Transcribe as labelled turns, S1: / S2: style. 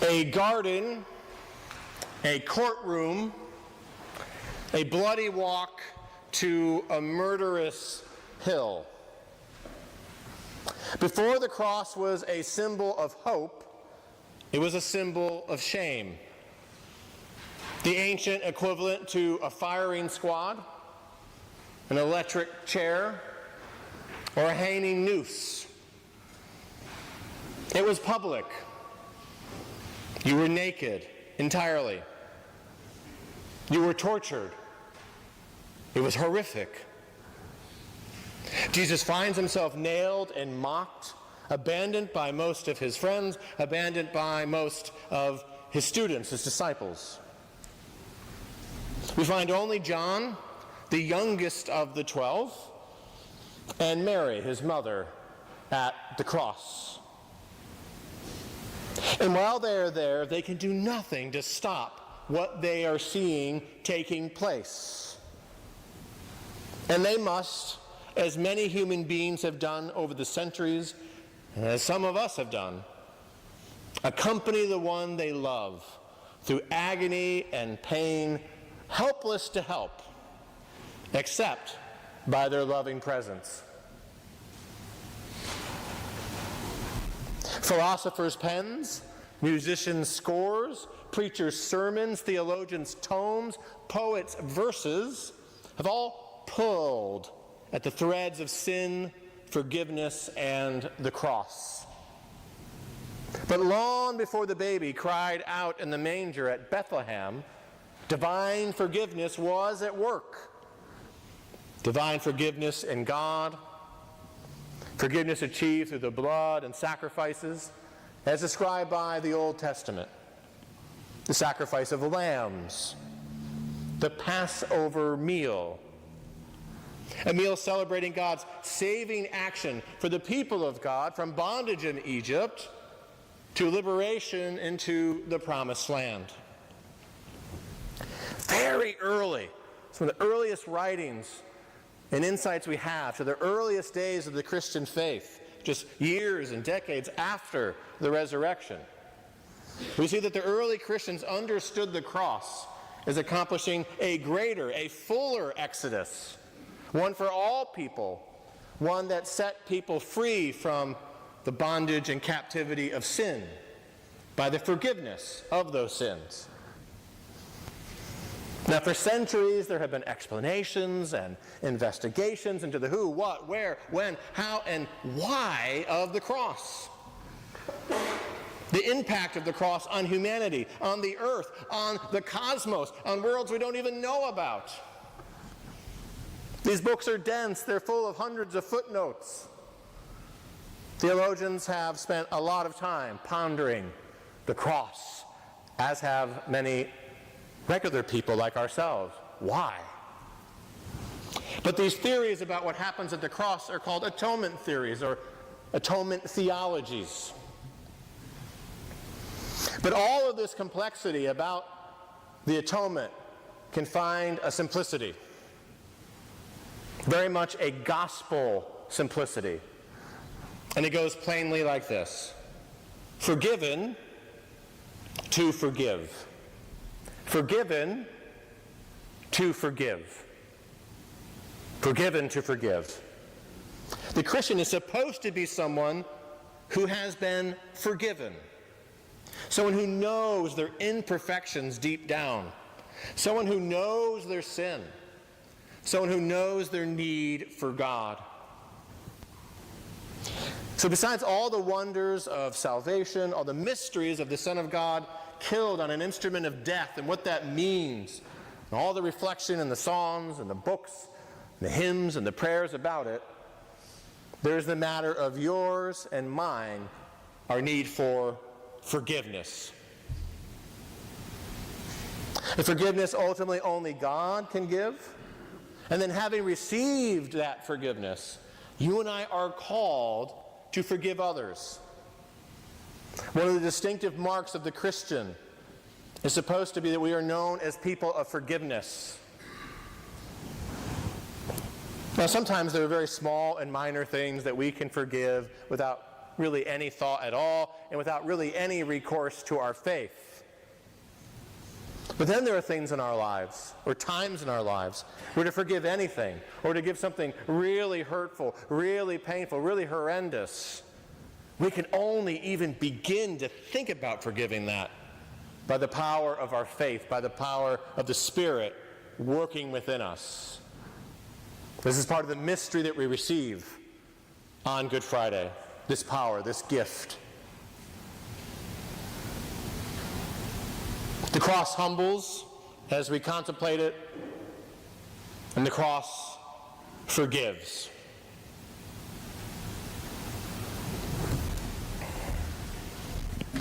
S1: A garden, a courtroom, a bloody walk to a murderous hill. Before the cross was a symbol of hope, it was a symbol of shame. The ancient equivalent to a firing squad, an electric chair, or a hanging noose. It was public. You were naked entirely. You were tortured. It was horrific. Jesus finds himself nailed and mocked, abandoned by most of his friends, abandoned by most of his students, his disciples. We find only John, the youngest of the 12, and Mary, his mother, at the cross. And while they are there, they can do nothing to stop what they are seeing taking place. And they must, as many human beings have done over the centuries, and as some of us have done, accompany the one they love through agony and pain, helpless to help, except by their loving presence. Philosophers' pens, musicians' scores, preachers' sermons, theologians' tomes, poets' verses have all pulled at the threads of sin, forgiveness, and the cross. But long before the baby cried out in the manger at Bethlehem, divine forgiveness was at work. Divine forgiveness in God, forgiveness achieved through the blood and sacrifices as described by the Old Testament. The sacrifice of lambs, the Passover meal, a meal celebrating God's saving action for the people of God from bondage in Egypt to liberation into the Promised Land. Very early, from the earliest writings and insights we have to the earliest days of the Christian faith, just years and decades after the resurrection, we see that the early Christians understood the cross as accomplishing a greater, a fuller exodus, one for all people, one that set people free from the bondage and captivity of sin by the forgiveness of those sins. Now, for centuries, there have been explanations and investigations into the who, what, where, when, how, and why of the cross. The impact of the cross on humanity, on the earth, on the cosmos, on worlds we don't even know about. These books are dense. They're full of hundreds of footnotes. Theologians have spent a lot of time pondering the cross, as have many regular people like ourselves. Why? But these theories about what happens at the cross are called atonement theories or atonement theologies. But all of this complexity about the atonement can find a simplicity, very much a gospel simplicity. And it goes plainly like this: forgiven to forgive. Forgiven to forgive. Forgiven to forgive. The Christian is supposed to be someone who has been forgiven. Someone who knows their imperfections deep down. Someone who knows their sin. Someone who knows their need for God. So besides all the wonders of salvation, all the mysteries of the Son of God killed on an instrument of death and what that means, and all the reflection in the songs and the books, and the hymns and the prayers about it, there's the matter of yours and mine, our need for forgiveness. The forgiveness ultimately only God can give. And then having received that forgiveness, you and I are called to forgive others. One of the distinctive marks of the Christian is supposed to be that we are known as people of forgiveness. Now, sometimes there are very small and minor things that we can forgive without really any thought at all, and without really any recourse to our faith. But then there are things in our lives, or times in our lives, where to forgive anything, or to give something really hurtful, really painful, really horrendous, we can only even begin to think about forgiving that by the power of our faith, by the power of the Spirit working within us. This is part of the mystery that we receive on Good Friday, this power, this gift. The cross humbles as we contemplate it, and the cross forgives.